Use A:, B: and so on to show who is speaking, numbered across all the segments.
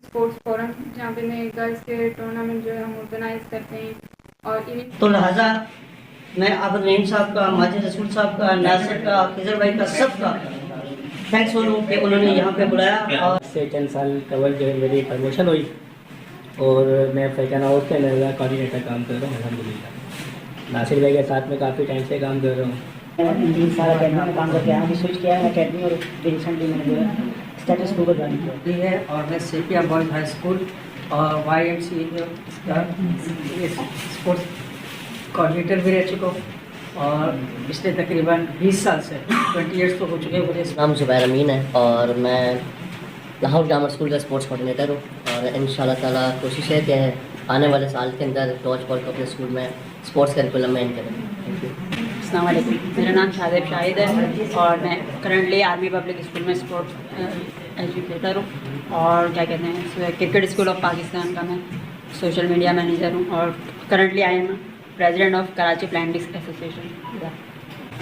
A: Sports forum, जहाँ पे मैं गर्ल्स के टूर्नामेंट जो है हम ऑर्गेनाइज करते हैं। और इवेंट
B: तो लिहाजा मैं अब नईम साहब का, माजिद रसूल साहब का, नासिर का, खिजर भाई का, सबका थैंक्स बोलूँ कि उन्होंने यहाँ पे बुलाया। और
C: से चंद साल कबल जो है मेरी प्रमोशन हुई और मैं फैशन हाउस के अंदर कोऑर्डिनेटर काम कर रहा हूँ अल्हम्दुलिल्लाह। नासिर भाई के साथ में काफ़ी टाइम से काम कर रहा हूँ।
B: 3 साल अकेडमी में काम करके आया हूँ, स्विच किया है अकेडमी और रिसेंटली मैंने जो है स्टेटस को ज्वाइन किया है। और मैं सेपिया बॉयज़ हाई स्कूल और YMCA स्पोर्ट्स कोऑर्डिनेटर भी रह चुका हूँ और पिछले तकरीबन 20 साल से 20 ईयर्स तो हो चुके हैं मुझे।
D: नाम ज़ुबैर अमीन है और मैं लाहौर ग्रामर स्कूल का स्पोर्ट्स कोऑर्डिनेटर हूँ और इंशाल्लाह ताला कोशिश है कि आने वाले साल के अंदर डॉज बॉल को अपने स्कूल में स्पोर्ट्स करिकुलम में ऐड करें। Thank you.
E: अस्सलाम वालेकुम, मेरा नाम शादेब शाहिद है और मैं करंटली आर्मी पब्लिक स्कूल में स्पोर्ट्स एजुकेटर हूँ और क्या कहते हैं क्रिकेट स्कूल ऑफ पाकिस्तान का मैं सोशल मीडिया मैनेजर हूँ और currently I am president of Karachi planning association.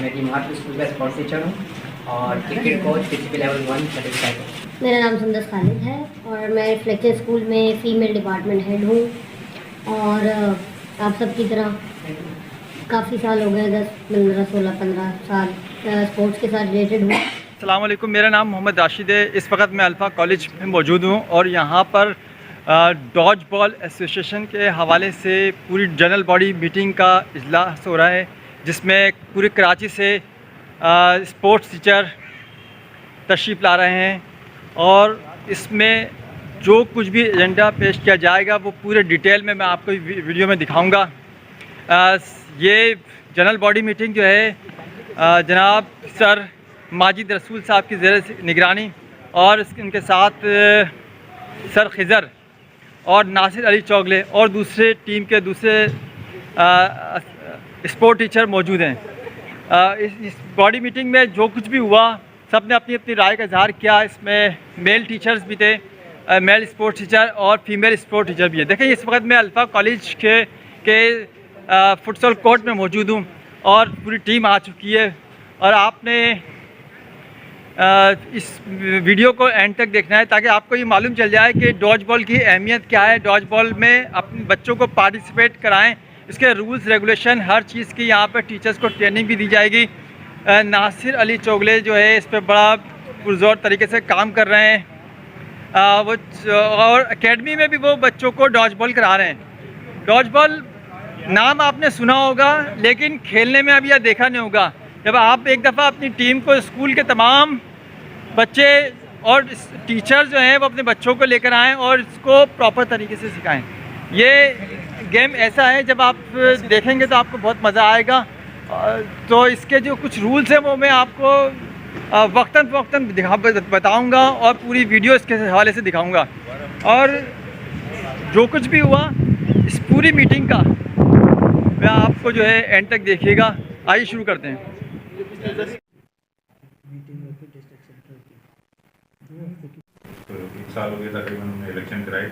B: मैं डी स्कूल का स्पोर्ट्स टीचर हूँ और cricket coach PCP level 1 certified हूँ।
F: मेरा नाम सुंदस खालिद है और मैं फ्लेक्चर स्कूल में फ़ीमेल डिपार्टमेंट हेड हूँ और आप सब की तरह काफ़ी साल हो गए, 10 15 16 15 साल स्पोर्ट्स के साथ रिलेटेड हूँ।
G: अस्सलाम वालेकुम, मेरा नाम मोहम्मद राशिद है। इस वक्त मैं अल्फ़ा कॉलेज में मौजूद हूँ और यहाँ पर डॉज बॉल एसोसिएशन के हवाले से पूरी जनरल बॉडी मीटिंग का इजलास हो रहा है, जिसमें पूरे कराची से स्पोर्ट्स टीचर तशरीफ़ ला रहे हैं और इसमें जो कुछ भी एजेंडा पेश किया जाएगा वो पूरे डिटेल में मैं आपको वीडियो में दिखाऊंगा। ये जनरल बॉडी मीटिंग जो है जनाब सर माजिद रसूल साहब की ज़ेर निगरानी और इनके साथ सर खिज़र और नासिर अली चौगले और दूसरे टीम के दूसरे स्पोर्ट टीचर मौजूद हैं। इस बॉडी मीटिंग में जो कुछ भी हुआ सब ने अपनी अपनी राय का इजहार किया। इसमें मेल टीचर्स भी थे, मेल स्पोर्ट टीचर और फीमेल स्पोर्ट टीचर भी है। देखिए इस वक्त मैं अल्फ़ा कॉलेज के फुटसॉल कोर्ट में मौजूद हूँ और पूरी टीम आ चुकी है और आपने इस वीडियो को एंड तक देखना है ताकि आपको ये मालूम चल जाए कि डॉज बॉल की अहमियत क्या है। डॉज बॉल में अपने बच्चों को पार्टिसिपेट कराएं, इसके रूल्स रेगुलेशन हर चीज़ की यहाँ पर टीचर्स को ट्रेनिंग भी दी जाएगी। नासिर अली चौगले जो है इस पर बड़ा पुरजोर तरीके से काम कर रहे हैं। वो और एकेडमी में भी वो बच्चों को डॉज बॉल करा रहे हैं। डॉज बॉल नाम आपने सुना होगा लेकिन खेलने में अभी यह देखा नहीं होगा। जब आप एक दफ़ा अपनी टीम को स्कूल के तमाम बच्चे और टीचर जो हैं वो अपने बच्चों को लेकर आएँ और इसको प्रॉपर तरीके से सिखाएं। ये गेम ऐसा है जब आप देखेंगे तो आपको बहुत मज़ा आएगा। तो इसके जो कुछ रूल्स हैं वो मैं आपको वक्तन बताऊंगा और पूरी वीडियो इसके हवाले से दिखाऊंगा। और जो कुछ भी हुआ इस पूरी मीटिंग का मैं आपको जो है एंड तक देखिएगा। आइए शुरू करते हैं।
H: तो 1 साल हो गया तकरीबन हमने इलेक्शन कराए थे,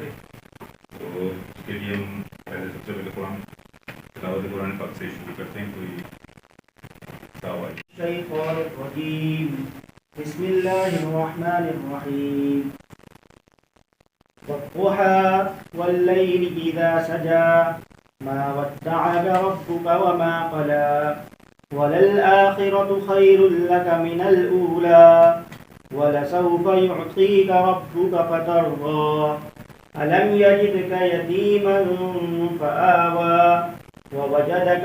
H: तो उसके लिए हम पहले सबसे पहले कुरान तिलावत कुरान पाक से शुरू करते हैं। कोई
I: बिस्मिल्लाहिर्रहमानिर्रहीम वद्दुहा वल्लैलि इज़ा सजा मा वद्दअक रब्बुका वमा क़ला वलल आखिरतु खैरुल लक मिनल ऊला वलसौफ युअतीका रब्बुका फतर्दा अलम यजिदका यतीमन फआवा ववजदक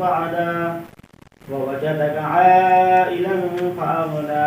I: फअदा ववजदक आइलन फअगना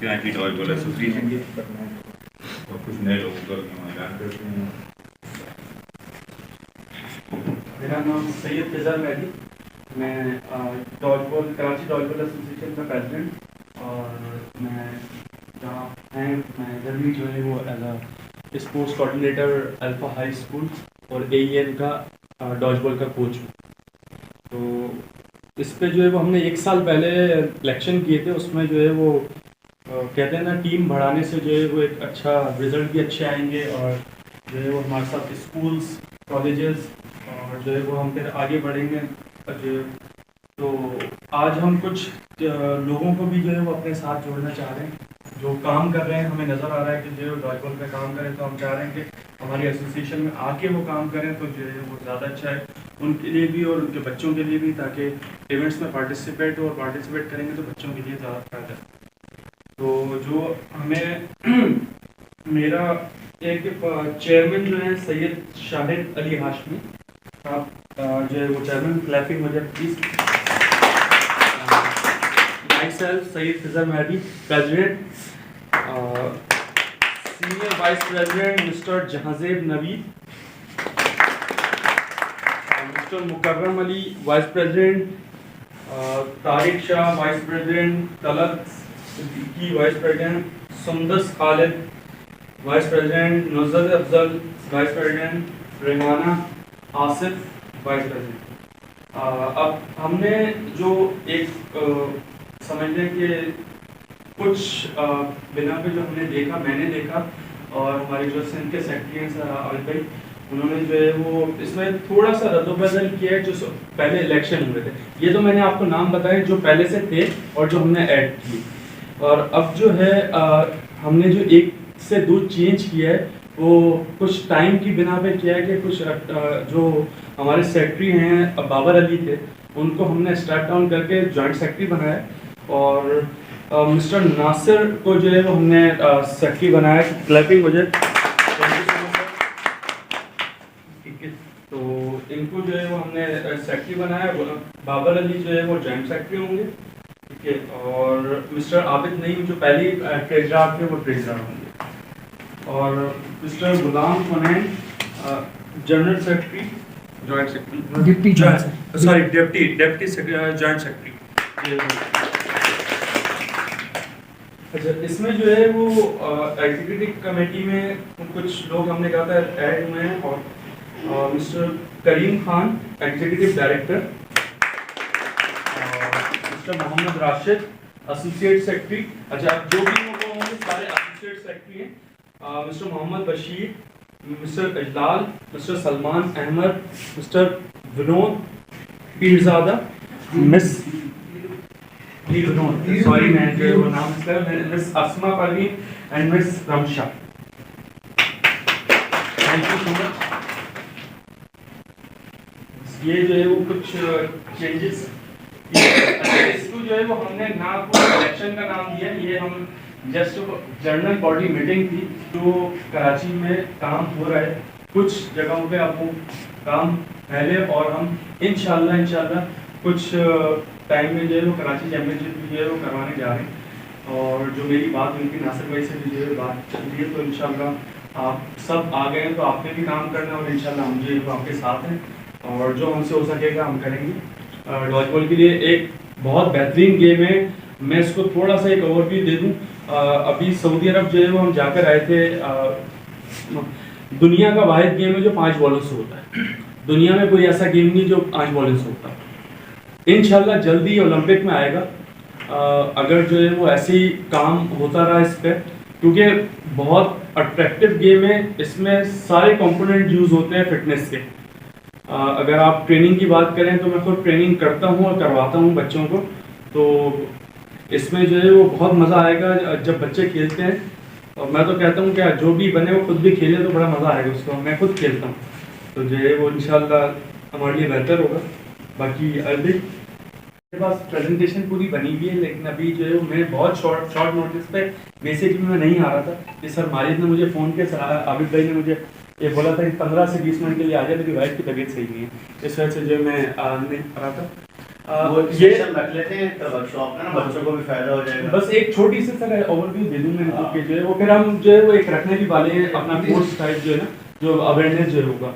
H: कराची डॉज बॉल एसोसिएशन के और कुछ नए लोगों का ऐलान करते हैं।
J: मेरा नाम सैयद खिजर मेहदी, मैं dodge ball Karachi dodge ball association का प्रेसिडेंट और मैं जहाँ हैं मैं जर्नी जो है वो as a sports coordinator alpha high school और AEN का डॉज बॉल का कोच हूँ। तो इस पे जो है वो हमने 1 साल पहले इलेक्शन किए थे, उसमें जो है वो कहते हैं ना, टीम बढ़ाने से जो है वो एक अच्छा रिजल्ट भी अच्छे आएंगे, और जो है वो हमारे साथ स्कूल्स, कॉलेजेस, और जो है वो हम फिर आगे बढ़ेंगे। जो तो आज हम कुछ लोगों को भी जो है वो अपने साथ जोड़ना चाह रहे हैं, जो काम कर रहे हैं। हमें नज़र आ रहा है कि जो डॉजबॉल पे काम करें, तो हम चाह रहे हैं कि हमारी एसोसिएशन में आके वो काम करें, तो जो है वो ज़्यादा अच्छा है उनके लिए भी और उनके बच्चों के लिए भी, ताकि इवेंट्स में पार्टिसिपेट करेंगे तो बच्चों के लिए ज़्यादा फायदा है। तो जो हमें मेरा एक चेयरमैन जो है सैयद शाहिद अली हाशमी, आप जो है वो चेयरमैन, क्लैपिंग हो जाए please. Myself, Sayyid Fizar Mahdi, President, Senior Vice President, Mr. Jahazeb Naveed, Mr. Mukarram Ali, Vice President, Tariq Shah, Vice President, Talat Siddiqui, Vice President, Sundas Khalid, Vice President, Nuzad Afzal, Vice President, Rehana Asif, Vice President। अब हमने जो एक समझ लें कि कुछ बिना पे जो हमने देखा, मैंने देखा, और हमारे जो सिंध के सेक्रेटरी हैं सर आबिद भाई, उन्होंने जो है वो इसमें थोड़ा सा रद्दोबदल किया है। जो पहले इलेक्शन हुए थे, ये तो मैंने आपको नाम बताए जो पहले से थे और जो हमने ऐड की, और अब जो है हमने जो 1 से 2 चेंज किया है, वो कुछ टाइम की बिना पे किया है कि कुछ जो हमारे सेक्रेटरी हैं बाबर अली थे, उनको हमने स्टेप डाउन करके जॉइंट सेक्रेटरी बनाया, और मिस्टर नासिर को जो है वो हमने सेक्रेटरी बनाया। क्लैपिंग हो जाए, ठीक है। तो इनको जो है वो हमने सेक्रेटरी बनाया, बाबर अली जो है वो जॉइंट सेक्रेटरी होंगे, ठीक है, और मिस्टर आबिद नईम जो पहले ट्रेजरर थे वो ट्रेजरर होंगे, और mister Ghulam Hunain general secretary, joint secretary, deputy joint secretary. अच्छा, इसमें जो है वो एग्जीक्यूटिव कमेटी में कुछ लोग हमने कहा था ऐड हुए हैं, और mister Karim Khan executive director, mister Mohammad Rashid associate secretary. अच्छा, जो भी लोग होंगे सारे एसोसिएट सेक्रेटरी हैं। Mister Mohammad Bashir, mister Ijlal, mister Salman Ahmed, mister Vinod Pirzada, miss sorry मैं जो वो नाम miss Asma Parveen and miss Ramsha. Thank you so much. ये जो है वो कुछ चेंजेस, इसको जो है वो हमने ना कोई इलेक्शन का नाम दिया, ये हम जस्ट जनरल बॉडी मीटिंग थी जो कराची में काम हो रहा है। कुछ जगहों पे आपको काम पहले, और हम इंशाल्लाह कुछ टाइम में जो है वो कराची चैम्पियनशिप भी जो है वो करवाने जा रहे हैं, और जो मेरी बात हुई थी नासिर भाई से भी जो है बात चल रही है, तो इंशाल्लाह आप सब आ गए हैं तो आपने भी काम करना है, और इंशाल्लाह हम जो है वो आपके साथ हैं, और जो हमसे हो सकेगा हम करेंगे। डॉजबॉल के लिए एक बहुत बेहतरीन गेम है। मैं इसको थोड़ा सा एक ओवरव्यू दे दूँ। अभी सऊदी अरब जो है वो हम जाकर आए थे। दुनिया का वाहिद गेम है जो 5 बॉलों से होता है। दुनिया में कोई ऐसा गेम नहीं जो 5 बॉलों से होता। इंशाल्लाह जल्दी ओलंपिक में आएगा, अगर जो है वो ऐसे ही काम होता रहा इस पर, क्योंकि बहुत अट्रैक्टिव गेम है। इसमें सारे कंपोनेंट यूज़ होते हैं फिटनेस के। अगर आप ट्रेनिंग की बात करें तो मैं खुद ट्रेनिंग करता हूँ और करवाता हूँ बच्चों को, तो इसमें जो है वो बहुत मज़ा आएगा जब बच्चे खेलते हैं। और मैं तो कहता हूँ कि जो भी बने वो खुद भी खेले तो बड़ा मज़ा आएगा उसको। मैं खुद खेलता हूँ, तो जो है वो इंशाल्लाह हमारे लिए बेहतर होगा। बाकी अभी मेरे पास प्रेजेंटेशन पूरी बनी हुई है, लेकिन अभी जो है मैं बहुत शॉर्ट नोटिस पे बेसिकली मैं नहीं आ रहा था कि सर मारिद ने मुझे फ़ोन किया, सर आबिद भाई ने मुझे ये बोला था कि 15 से 20 मिनट के लिए आ जाए, मेरी वाइफ की तबीयत सही नहीं है, इस वजह से जो मैं नहीं आ रहा था।
K: वो ये रख लेते हैं तो वर्कशॉप में ना बच्चों को भी फायदा हो जाएगा।
J: बस एक छोटी सी सर ओवरव्यू दे दूँ मैं कि जो है वो फिर हम जो है वो एक रखने भी वाले हैं अपना कोर्स टाइप जो है ना, जो अवेयरनेस जो होगा।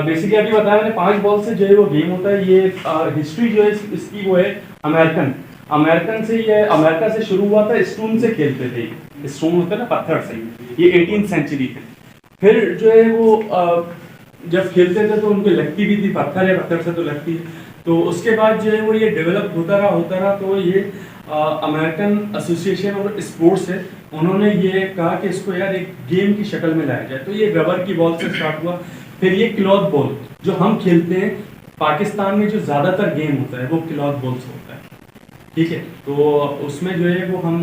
J: बेसिकली अभी बताया मैंने 5 बॉल से जो है वो गेम होता है। ये हिस्ट्री जो है इसकी वो है अमेरिकन से, ये अमेरिका से शुरू हुआ था। स्टोन से खेलते थे, स्टोन होता है ना पत्थर से, ये 18th सेंचुरी थे। फिर जो है वो जब खेलते थे तो उनको लगती भी थी, पत्थर है, पत्थर से तो लगती है। तो उसके बाद जो है वो ये डेवलप होता रहा तो ये अमेरिकन एसोसिएशन और स्पोर्ट्स है, उन्होंने ये कहा कि इसको यार एक गेम की शक्ल में लाया जाए। तो ये रबर की बॉल से स्टार्ट हुआ, फिर ये क्लॉथ बॉल जो हम खेलते हैं, पाकिस्तान में जो ज़्यादातर गेम होता है वो क्लॉथ बॉल से होता है, ठीक है। तो उसमें जो है वो हम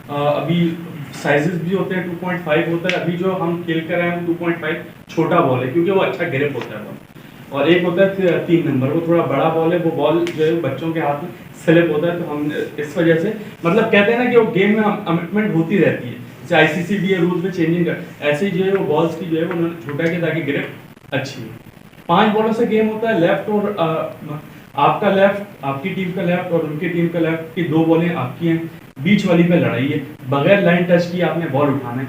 J: अभी साइजेस भी होते हैं, 2.5 होता है, अभी जो हम खेल कर रहे हैं 2.5 छोटा बॉल है क्योंकि वो अच्छा ग्रिप होता है बॉल, और एक होता है 3 नंबर, वो थोड़ा बड़ा बॉल है, वो बॉल जो है बच्चों के हाथ में स्लिप होता है। तो हम इस वजह से मतलब कहते हैं ना कि वो गेम में अमेंडमेंट होती रहती है, जैसे आईसीसी भी है रूल्स में चेंजिंग कर, ऐसे ही जो है वो बॉल्स की जो है उन्होंने छोटा किया ताकि ग्रिप अच्छी हो। 5 बॉलों से गेम होता है, लेफ्ट और आपका लेफ्ट, आपकी टीम का लेफ्ट और उनकी टीम का लेफ्ट की 2 बॉलें आपकी हैं, बीच वाली पे लड़ाई है, बगैर लाइन टच किए आपने बॉल उठाना है,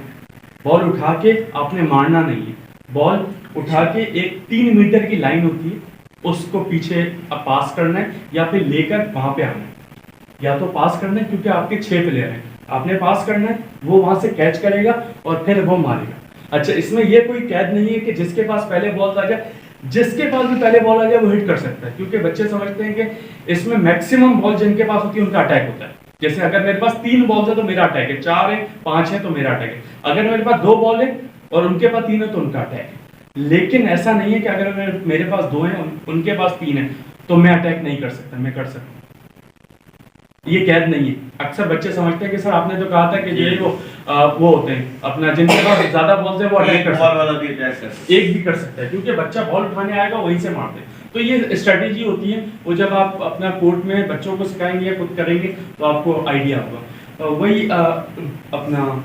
J: बॉल उठा के आपने मारना नहीं है, बॉल उठा के एक 3 मीटर की लाइन होती है उसको पीछे पास करना है या फिर लेकर वहां पे आना है, या तो पास करना है क्योंकि आपके 6 प्लेयर हैं, आपने पास करना है, वो वहां से कैच करेगा और फिर वो मारेगा। अच्छा, इसमें ये कोई कैद नहीं है कि जिसके पास पहले बॉल आ जाए, जिसके पास भी पहले बॉल आ जाए वो हिट कर सकता है, क्योंकि बच्चे समझते हैं कि इसमें मैक्सिमम बॉल जिनके पास होती है उनका अटैक होता है। जैसे अगर मेरे पास 3 बॉल है तो मेरा अटैक है, 4 है, 5 है तो मेरा अटैक है, अगर मेरे पास 2 बॉल है और उनके पास 3 है तो उनका अटैक है। लेकिन ऐसा नहीं है कि अगर मेरे पास 2 हैं उनके पास 3 है तो मैं अटैक नहीं कर सकता, मैं कर सकता, ये कैद नहीं है। अक्सर बच्चे समझते हैं कि सर आपने तो कहा था कि ये वो होते हैं अपना जिनके पास ज्यादा बॉल्स है वो अटैक कर सकता है, एक भी कर सकता है, क्योंकि बच्चा बॉल उठाने आएगा वहीं से मारते हैं। तो ये स्ट्रेटेजी होती है, वो जब आप अपना कोर्ट में बच्चों को सिखाएंगे या खुद करेंगे तो आपको आइडिया होगा। वही अपना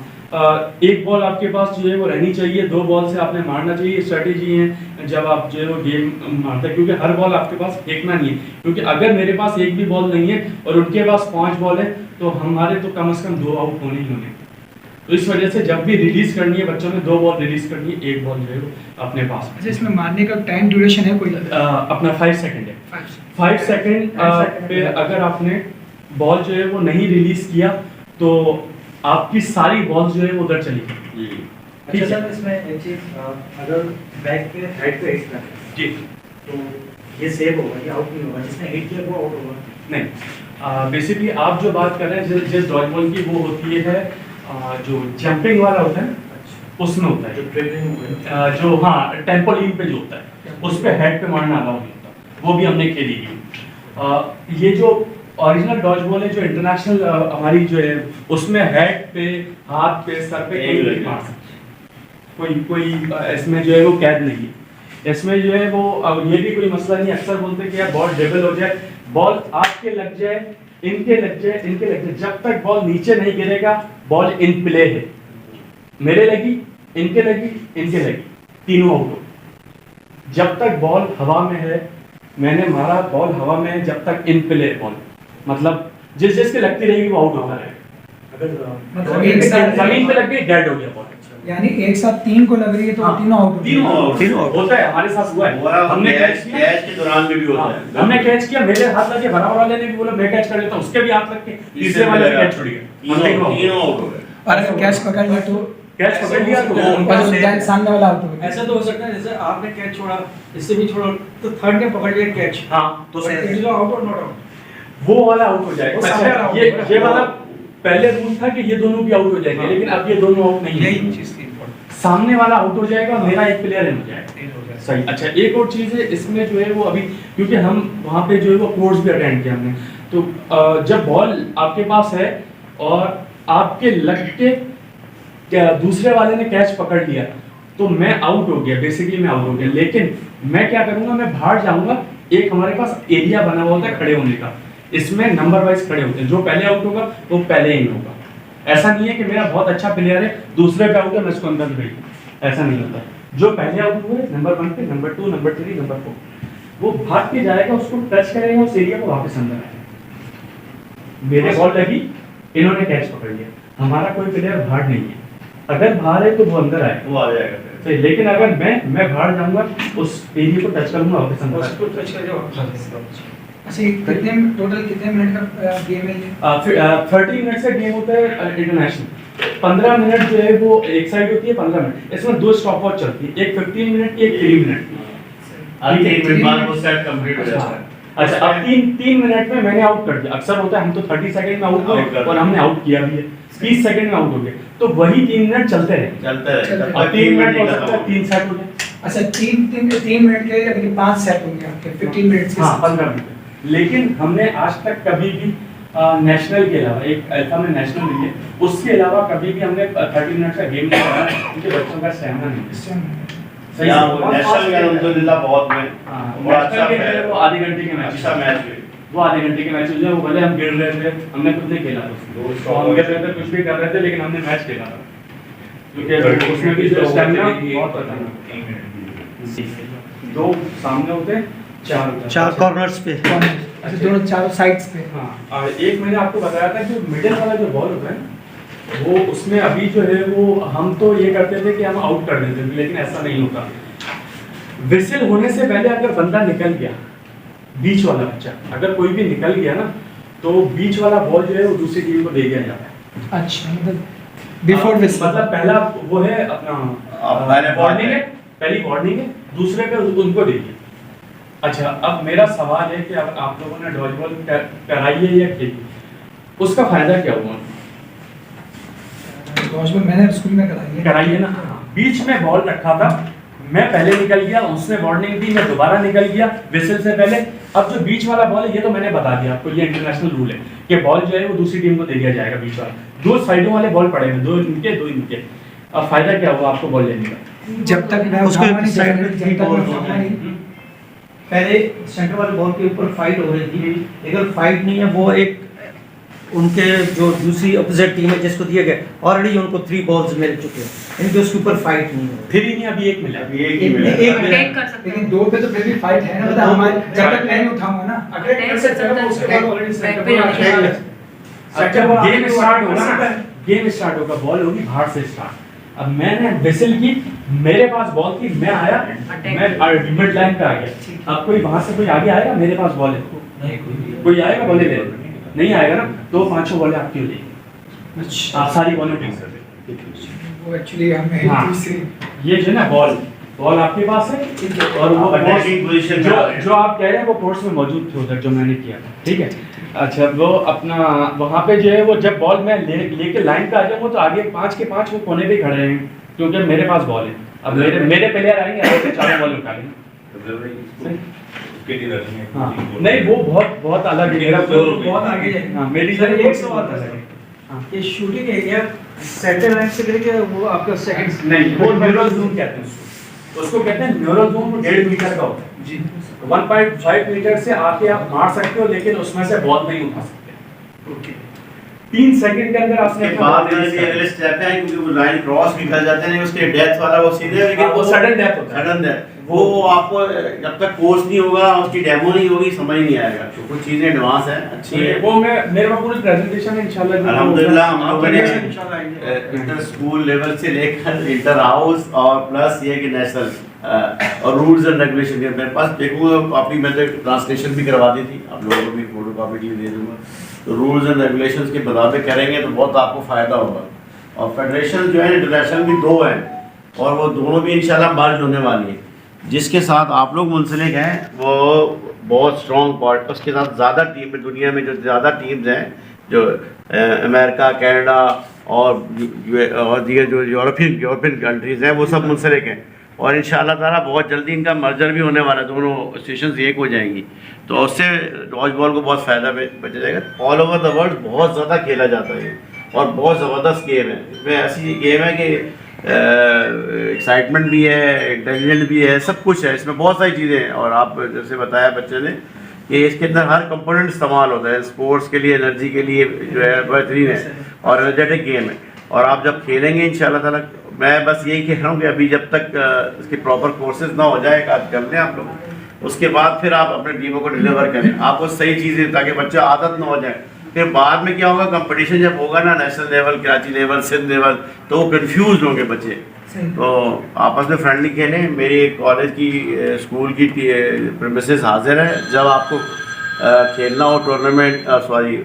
J: एक बॉल आपके पास जो है वो रहनी चाहिए, 2 बॉल से आपने मारना चाहिए, स्ट्रेटेजी है जब आप जो है वो गेम मारते हैं, क्योंकि हर बॉल आपके पास फेंकना नहीं है, क्योंकि अगर मेरे पास एक भी बॉल नहीं है और उनके पास 5 बॉल है तो हमारे तो कम से कम 2 आउट होने ही होने। तो इस वजह से जब भी रिलीज करनी है बच्चों ने 2 बॉल रिलीज करनी है, 1 बॉल जो है वो अपने पास।
L: अच्छा, इसमें मारने का टाइम ड्यूरेशन है कोई?
J: अपना 5 सेकंड है, 5 सेकंड पे अगर आपने बॉल जो है वो नहीं रिलीज किया तो आपकी सारी बॉल जो है वो उधर चली गई।
B: अच्छा सर, इसमें एक चीज, अगर बैक के हेड पे हिट करते
J: जी
B: तो ये सेव होगा या आउट नहीं होगा? जिसने हिट किया वो आउट होगा?
J: नहीं, बेसिकली आप जो बात कर रहे हैं जिस डॉज बॉल की वो होती है जो जंपिंग वाला होता है उसमें होता है,
B: जो ट्रिपलिंग
J: जो हाँ टेम्पोलिन पे जो होता है उस पे हेड पे मारना अलाउ नहीं होता, वो भी हमने खेली है। ये जो ओरिजिनल डॉज बॉल है जो इंटरनेशनल हमारी जो है उसमें हेड पे, हाथ पे, सर पे कोई नहीं मार सकता, कोई इसमें जो है वो कैद नहीं है। इसमें जो है वो ये भी कोई मसला नहीं। अक्सर बोलते हैं कि यार बॉल ड्रिबल हो जाए, बॉल आपके लग जाए, इनके लग जाए, इनके लग जाए, जब तक बॉल नीचे नहीं गिरेगा बॉल इन प्ले है। मेरे लगी, इनके लगी, इनके लगी, तीनों आउट हो। जब तक बॉल हवा में है, मैंने मारा, बॉल हवा में है, जब तक इन प्ले बॉल, मतलब जिस जिसके लगती रहेगी वो आउट होता रहेगा।
L: मतलब एक साथ
J: जमीन पे लग गई, डेड हो गया बॉल।
L: यानी एक साथ 3 को लग रही है तो तीनों आउट?
J: तीनों होता है, हमारे साथ हुआ है। हमने कैच किया,
K: कैच के दौरान भी होता है।
J: हमने कैच किया, मेरे हाथ लगे, बराबर वाले ने भी बोला मैं कैच कर लेता हूं, उसके भी हाथ लग के तीसरे वाले ने कैच छोड़ दिया, तीनों आउट हो गए।
L: और अगर कैच पकड़ लिया तो?
J: कैच पकड़ लिया तो
L: सामने वाला आउट हो गया।
M: ऐसा तो हो सकता है जैसे आपने कैच छोड़ा, इससे भी छोड़ा तो थर्ड ने पकड़ लिया कैच,
J: हाँ
M: तो आउट और नॉट आउट,
J: वो वाला आउट हो जाएगा। अच्छा, ये वाला पहले रूल था कि ये दोनों भी आउट हो जाएंगे, लेकिन अब ये दोनों आउट नहीं है, सामने वाला आउट हो जाएगा, मेरा एक प्लेयर इन हो जाएगा। सही। अच्छा, एक और चीज़ है इसमें जो है वो अभी क्योंकि हम वहाँ पे जो है वो कोर्स भी अटेंड किया हमने, तो जब बॉल आपके पास है और आपके लग के दूसरे वाले ने कैच पकड़ लिया तो मैं आउट हो गया, बेसिकली मैं आउट हो गया। लेकिन मैं क्या करूँगा, मैं बाहर जाऊँगा, एक हमारे पास एरिया बना हुआ होता है खड़े होने का, इसमें नंबर वाइज खड़े होते हैं, जो पहले आउट होगा वो पहले इन होगा। ऐसा नहीं है कि मेरा बहुत अच्छा प्लेयर है दूसरे पे आउट है मैं इसको अंदर भेज दूं, ऐसा नहीं होता। जो पहले आउट हुए नंबर 1 पे, नंबर 2, नंबर 3, नंबर 4, वो भाग के जाएगा, उसको टच करेगा, उस एरिया को वापस अंदर आएगा। मेरे बॉल लगी, इन्होंने कैच पकड़ लिया, हमारा कोई प्लेयर बाहर नहीं है, अगर बाहर है तो वो अंदर आएगा, वो आ जाएगा सही। लेकिन अगर मैं बाहर जाऊंगा, उस एरिया को टच करूंगा, वापस अंदर आएगा।
L: अच्छा, टोटल कितने मिनट का गेम है ये?
J: 30 मिनट से गेम होता है इंटरनेशनल। 15 मिनट जो है वो एक साइड होती है, 15 मिनट इसमें 2 स्टॉप वॉच चलती है, एक 15 मिनट की, एक 3 मिनट की।
K: 3 मिनट बाद वो सेट कंप्लीट हो जाता है।
J: अच्छा, अब 3 मिनट में मैंने आउट कर दिया। अक्सर होता है हम तो 30 सेकंड में आउट हुए और हमने आउट किया भी है, 30 सेकंड में आउट हो गए, तो वही 3 मिनट चलते रहे। और 3 मिनट हो सकता है 3 सेट हो जाए।
L: अच्छा, 3 मिनट के लिए 5 सेट होंगे आपके 15 मिनट से।
J: हाँ, 15 मिनट। लेकिन हमने आज तक कभी भी नेशनल के अलावा, एक अल्फा में नेशनल भी है, उसके अलावा कभी भी हमने 30 मिनट का गेम नहीं कराया, क्योंकि बच्चों का स्टैमिना नहीं है।
K: सही है, नेशनल का अल्हम्दुलिल्लाह बहुत में
J: बड़ा अच्छा है। वो आधे घंटे के मैच,
K: अच्छा मैच हुए,
J: वो आधे घंटे के मैच हुए। वो भले हम गिर रहे थे, हमने कुछ नहीं खेला, हम गिर रहे थे, कुछ भी कर रहे थे, लेकिन हमने मैच खेला था, क्योंकि उसमें भी जो स्टैमिना बहुत होता है। 2 सामने होते हैं, 4
L: कॉर्नर्स पे, अच्छा दोनों चारों साइड्स पे।
J: हाँ, और एक मैंने आपको बताया था कि मिडिल वाला जो बॉल होता है वो, उसमें अभी जो है वो हम तो ये करते थे कि हम आउट कर देते थे, लेकिन ऐसा नहीं होता। विसिल होने से पहले अगर बंदा निकल गया, बीच वाला बच्चा अगर कोई भी निकल गया ना, तो बीच वाला बॉल जो है वो दूसरी टीम को दे दिया जाता है।
L: अच्छा, मतलब बिफोर विसिल,
J: मतलब पहला वो है अपना वार्निंग है, पहली वार्निंग है, दूसरे पे उनको देखिए। अच्छा, अब मेरा सवाल है कि अब आप लोगों ने डॉज बॉल कराई है या खेली, उसका फायदा क्या हुआ?
L: डॉज बॉल मैंने स्कूल में कराई
J: है ना। बीच में बॉल रखा था, मैं पहले निकल गया, उसने वार्निंग दी, मैं दोबारा निकल गया विसिल से पहले। अब जो बीच वाला बॉल है, ये तो मैंने बता दिया आपको, ये इंटरनेशनल रूल है कि बॉल जो है वो दूसरी टीम को दे दिया जाएगा। बीच वाला, 2 साइडों वाले बॉल पड़े हैं, 2 इनके 2 इनके। अब फायदा क्या हुआ आपको बॉल लेने का?
L: जब तक मैं उसको
N: पहले सेंटर वाले बॉल के ऊपर फाइट हो रही थी, लेकिन फाइट नहीं है, वो एक उनके जो दूसरी अपोजिट टीम है जिसको दिया गया, ऑलरेडी उनको 3 बॉल्स मिल चुके हैं, इनके उसके ऊपर फाइट नहीं है।
J: फिर ही नहीं, अभी एक मिला,
K: अभी एक ही मिला,
L: एक कर सकते हैं, लेकिन 2 पे तो फिर भी फाइट है ना, मतलब हमारे जब तक मैं नहीं उठाऊंगा ना,
J: अटैक कर सकते हैं, उसके बाद ऑलरेडी सेंटर गेम स्टार्ट होगा ना, गेम स्टार्ट होगा, बॉल होगी बाहर से स्टार्ट। अब मैंने विसिल की, मेरे पास बॉल थी, मैं आया, मैं मिड लाइन पे आ गया। अब कोई वहां से कोई आगे आएगा, मेरे पास बॉल है, कोई आएगा बॉल ले, नहीं आएगा ना, तो 5 बॉलें आपकी हो जाएगी। अच्छा, आप सारी बॉलें पिक कर देते
L: वो एक्चुअली हमें
J: ये जो ना बॉल आपके पास है, और वो पोजीशन जो आप कह रहे हैं वो कोर्स में मौजूद थे उधर, जो मैंने किया था, ठीक है। अच्छा, वो अपना वहाँ पे जो है वो जब बॉल मैं लेके लाइन पे आ जाऊँ, तो आगे 5 के 5 वो कोने पे खड़े हैं, क्योंकि मेरे पास बॉल है। अब मेरे प्लेयर आएंगे, आगे 4 बॉल उठाएंगे। हाँ, नहीं वो बहुत अलग है, मेरा
N: बहुत आगे है।
J: हाँ, मेरी तरह एक सवाल अलग है।
N: ये शूटिंग एरिया सेंटर लाइन से लेके वो आपका सेकंड
J: नहीं, वो न्यूरल जोन कहते हैं उसको कहते हैं न्यूरल जोन। 1.5 मीटर का होता है जी, 1.5 मीटर से आके आप मार सकते हो, लेकिन उसमें से बॉल नहीं उठा सकते। ओके, 3 सेकंड के अंदर आपने
K: बाद में भी अगले स्टेप है, क्योंकि वो लाइन क्रॉस निकल जाते हैं, उसके डेथ वाला वो सीधे, लेकिन
J: वो सडन डेथ होता है।
K: सडन डेथ वो आपको जब तक कोर्स नहीं होगा, उसकी डेमो नहीं होगी, समझ नहीं आएगा। तो कुछ चीजें एडवांस है, अच्छी है,
J: वो मैं मेरे पास पूरी प्रेजेंटेशन है इंशाल्लाह।
K: अल्हम्दुलिल्लाह हम लोगों ने इंटर स्कूल लेवल से लेकर इंटर हाउस और प्लस ये कि नेशनल और रूल्स एंड रेगुलेशन के मेरे पास देखूंगा, अपनी मैंने ट्रांसलेशन भी करवा दी थी, आप लोगों को भी फोटो कॉपी भी दे दूंगा। तो रूल्स एंड रेगुलेशंस के मुताबिक करेंगे तो बहुत आपको फ़ायदा होगा। और फेडरेशन जो है इंटरनेशनल भी 2 हैं, और वो दोनों भी इंशाल्लाह मर्ज होने वाली है। जिसके साथ आप लोग मुंसलिक हैं वो बहुत स्ट्रॉन्ग पार्ट, उसके साथ ज़्यादा टीम दुनिया में जो ज़्यादा टीम्स हैं, जो अमेरिका, कनाडा और दीगर जो यूरोपियन कंट्रीज़ हैं, वो सब मुंसलिक हैं। और इंशाअल्लाह ताला बहुत जल्दी इनका मर्जर भी होने वाला है, दोनों स्टेशन एक हो जाएंगी, तो उससे डॉज बॉल को बहुत फ़ायदा बचा जाएगा। ऑल ओवर द वर्ल्ड बहुत ज़्यादा खेला जाता है और बहुत ज़बरदस्त गेम है। इसमें ऐसी गेम है कि एक्साइटमेंट भी है, इंटेलिजेंट भी है, सब कुछ है इसमें, बहुत सारी चीज़ें हैं। और आप जैसे बताया बच्चे ने कि इसके अंदर हर कंपोनेंट इस्तेमाल होता है, स्पोर्ट्स के लिए, एनर्जी के लिए जो है बेहतरीन है और एनर्जेटिक गेम है। और आप जब खेलेंगे इंशाल्लाह ताला, मैं बस यही कह रहा हूँ कि अभी जब तक इसके प्रॉपर कोर्सेज ना हो जाए, आज कर लें आप लोग, उसके बाद फिर आप अपने टीमों को डिलीवर करें, आपको सही चीज़ें, ताकि बच्चा आदत ना हो जाए। फिर बाद में क्या होगा, कंपटीशन जब होगा ना, national level, Karachi level, Sindh level, तो वो कन्फ्यूज होंगे बच्चे। तो आपस में फ्रेंडली खेलें। मेरी कॉलेज की स्कूल की प्रीमिसेस हाजिर है, जब आपको खेलना हो टूर्नामेंट,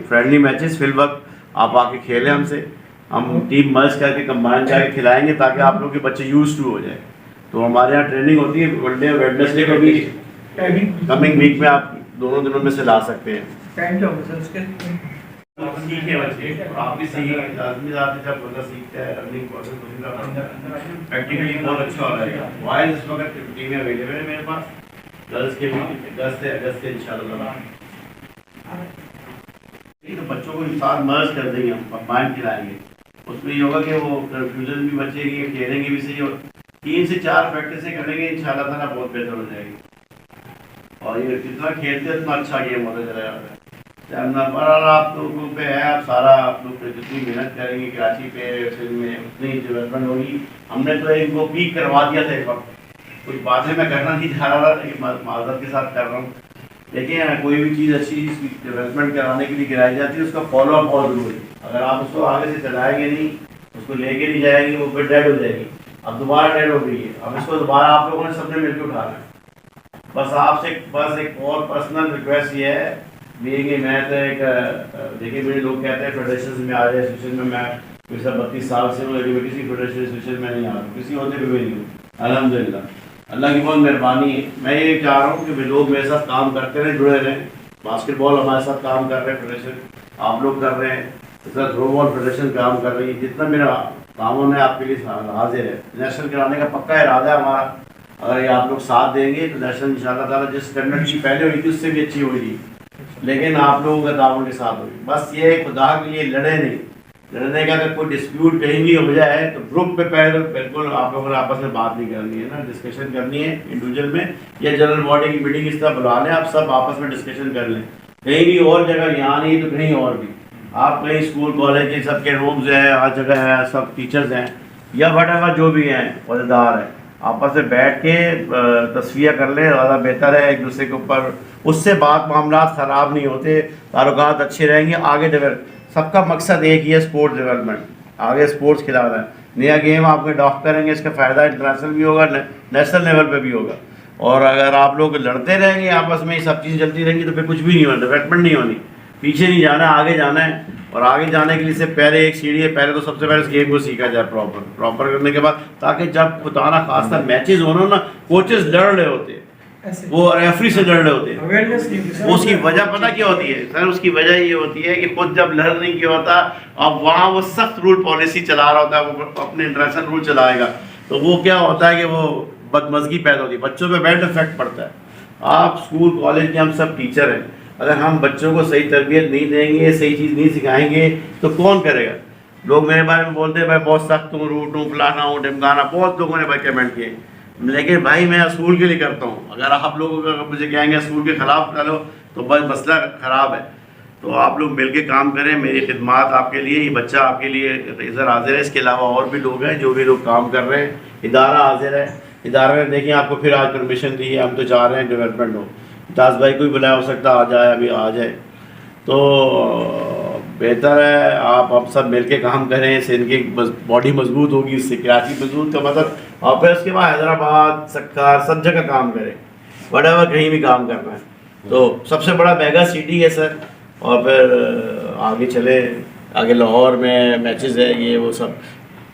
K: फ्रेंडली मैचेस, फिल वक्त आप आके खेलें हमसे, हम टीम मर्ज करके कंबाइन करके खिलाएंगे, ताकि आप लोग के बच्चे यूज टू हो जाए। तो हमारे यहाँ ट्रेनिंग होती है मंडे वेडनेसडे को भी, कमिंग वीक में आप दोनों दिनों में से ला सकते हैं।
M: टाइम क्या होगा सर उसके?
K: सीखे बच्चे और आप भी सीखे, आदमी जब बंदा सीखता है रनिंग प्रोसेस प्रैक्टिकली बहुत अच्छा हो रहेगा। वाइल इस वक्त टीमें अवेलेबल है मेरे पास, गर्ल्स के भी 10 से अगस्त से इंशाल्लाह। तो बच्चों को साथ मर्ज कर देंगे, हम कंबाइन खिलाएंगे। उसमें ये होगा कि वो कन्फ्यूजन भी बचेगी, खेलेंगे भी सही, और 3 से 4 प्रैक्टिस करेंगे इंशाल्लाह ताला बहुत बेहतर हो जाएगी। और ये जितना खेलते हैं उतना अच्छा गेम होता चला जाता है। नंबर आप लोगों पे है, आप सारा आप लोग जितनी मेहनत करेंगे कराची पे फिर में उतनी डेवलपमेंट होगी। हमने तो इनको पीक करवा दिया था एक वक्त, कुछ बातें मैं करना नहीं चाह रहा था लेकिन माजरत के साथ कर रहा हूँ। लेकिन कोई भी चीज़ अच्छी डेवलपमेंट कराने के लिए गिराई जाती है, उसका फॉलो अप बहुत जरूरी है। अगर आप उसको आगे से चलाएंगे नहीं, उसको लेके नहीं जाएंगे, वो फिर डेड हो जाएगी। अब दोबारा डेड हो गई है, अब इसको दोबारा आप लोगों ने सबने मिलकर उठाना है। बस आपसे एक और पर्सनल रिक्वेस्ट ये है, देखिए मैं तो एक देखिए मेरे लोग कहते हैं फेडरेशन में आ जाए, एसोसिएशन में मैं पिछले 32 साल से हूँ, लेकिन मैं किसी फेडरेशन एसोसिएशन में नहीं आ रहा हूँ, किसी होते भी नहीं हूँ। अल्हम्दुलिल्लाह अल्लाह की बहुत मेहरबानी है। मैं ये चाह रहा हूँ कि वे लोग मेरे साथ काम करते रहें, जुड़े रहें। बास्केटबॉल हमारे साथ काम कर रहे हैं फेडरेशन, आप लोग कर रहे हैं, इस तरह थ्रो बॉल फेडरेशन काम कर रही है। जितना मेरा कामों में आपके लिए हाजिर है। नेशनल कराने का पक्का इरादा है हमारा, अगर ये आप लोग साथ देंगे तो नेशनल इंशाल्लाह ताला जिस स्टैंडर्ड की पहले हुई थी उससे भी अच्छी होगी, लेकिन आप लोगों का ताउन के साथ होगी। बस ये खुदा के लिए लड़े नहीं, लड़ने का अगर कोई डिस्प्यूट कहीं भी हो जाए तो ग्रुप पे पहले बिल्कुल आप लोगों ने आपस में बात नहीं करनी है ना, डिस्कशन करनी है इंडिविजुअल में, या जनरल बॉडी की मीटिंग इस तरह बुला लें, आप सब आपस में डिस्कशन कर लें। कहीं भी और जगह यहाँ नहीं तो कहीं और भी आप कहीं स्कूल कॉलेज के सबके रूम्स हैं, हर जगह है, सब टीचर्स हैं या वट जो भी हैं वज़ीदार हैं, आपस में बैठ के तस्वीर कर लें, ज़्यादा बेहतर है। एक दूसरे के ऊपर उससे बात मामला ख़राब नहीं होते, ताल्लुकात अच्छे रहेंगे। आगे डेवलप सबका मकसद एक ही है, स्पोर्ट्स डेवलपमेंट, आगे स्पोर्ट्स खिलाना है। नया गेम आप अडॉप्ट करेंगे, इसका फ़ायदा इंटरनेशनल भी होगा, नेशनल लेवल पे भी होगा। और अगर आप लोग लड़ते रहेंगे आपस में, ये सब चीज़ें चलती रहेंगी तो फिर कुछ भी नहीं होना, डेवलपमेंट नहीं होनी। पीछे नहीं जाना, आगे जाना है। और आगे जाने के लिए से पहले एक सीढ़ी है, पहले तो सबसे पहले इस गेम को सीखा जाए प्रॉपर करने के बाद, ताकि जब खुदा ना खासा मैचेस हो ना, कोचेस लड़ रहे होते हैं, वो रेफरी से लड़ रहे होते हैं। उसकी वजह पता क्या होती है सर? उसकी वजह ये होती है कि खुद जब लड़ नहीं किया होता, अब वहाँ वो सख्त रूल पॉलिसी चला रहा होता है, वो अपने इंटरनेशनल रूल चलाएगा, तो वो क्या होता है कि वो बदमज़गी पैदा होती है, बच्चों पे बैड इफेक्ट पड़ता है। आप स्कूल कॉलेज के हम सब टीचर हैं, अगर हम बच्चों को सही तरबियत नहीं देंगे, सही चीज़ नहीं सिखाएंगे तो कौन करेगा? लोग मेरे बारे में बोलते हैं भाई बहुत सख्त हूँ, रूट हूँ, फलाना हूँ, ढिमकाना, बहुत लोगों ने भाई कमेंट किए, लेकिन भाई मैं असूल के लिए करता हूँ। अगर आप लोग मुझे कहेंगे असूल के ख़िलाफ़ चलो तो बस मसला ख़राब है। तो आप लोग मिल के काम करें, मेरी खिदमत आपके लिए, ये बच्चा आपके लिए इधर हाजिर है, इसके अलावा और भी लोग हैं जो भी लोग काम कर रहे हैं, इदारा हाजिर है। इदारे ने देखिए आपको फिर आज परमिशन दी है, हम तो चाह रहे हैं डेवलपमेंट हो। दास भाई को भी बुलाया, हो सकता आ जाए, अभी आ जाए तो बेहतर है। आप सब मिल के काम करें, इससे इनकी बॉडी मजबूत होगी, इससे कराची मजबूत का मतलब। और फिर उसके बाद हैदराबाद, सक्कार, सब जगह काम करें, वटेवर कहीं भी काम करना है तो सबसे बड़ा मेगा सिटी है सर। और फिर आगे चले, आगे लाहौर में मैचेस है ये वो सब,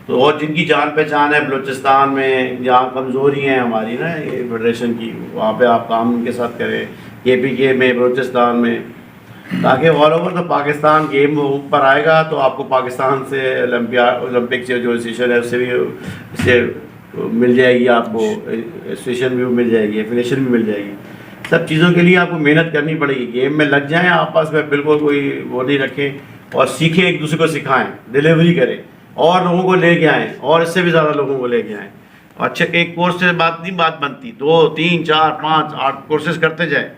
K: तो और जिनकी जान पहचान है बलूचिस्तान में, जहाँ कमज़ोरी है हमारी ना ये फेडरेशन की, वहाँ पे आप काम उनके साथ करें, KPK में, बलूचिस्तान में, ताकि ऑल ओवर तो पाकिस्तान गेम ऊपर आएगा तो आपको पाकिस्तान से ओलंपिक से जो एसोसिएशन है उससे भी इससे मिल जाएगी, आपको एसोसिएशन भी मिल जाएगी, एफिलिएशन भी मिल जाएगी। सब चीज़ों के लिए आपको मेहनत करनी पड़ेगी। गेम में लग जाएँ, आपस में बिल्कुल कोई वो नहीं रखें और सीखें, एक दूसरे को सिखाएँ, डिलीवरी करें और लोगों को लेके आएँ, और इससे भी ज़्यादा लोगों को लेके आएँ। अच्छा, एक कोर्स से बात बनती, 2, 3, 4, 5, 8 कोर्सेज करते जाए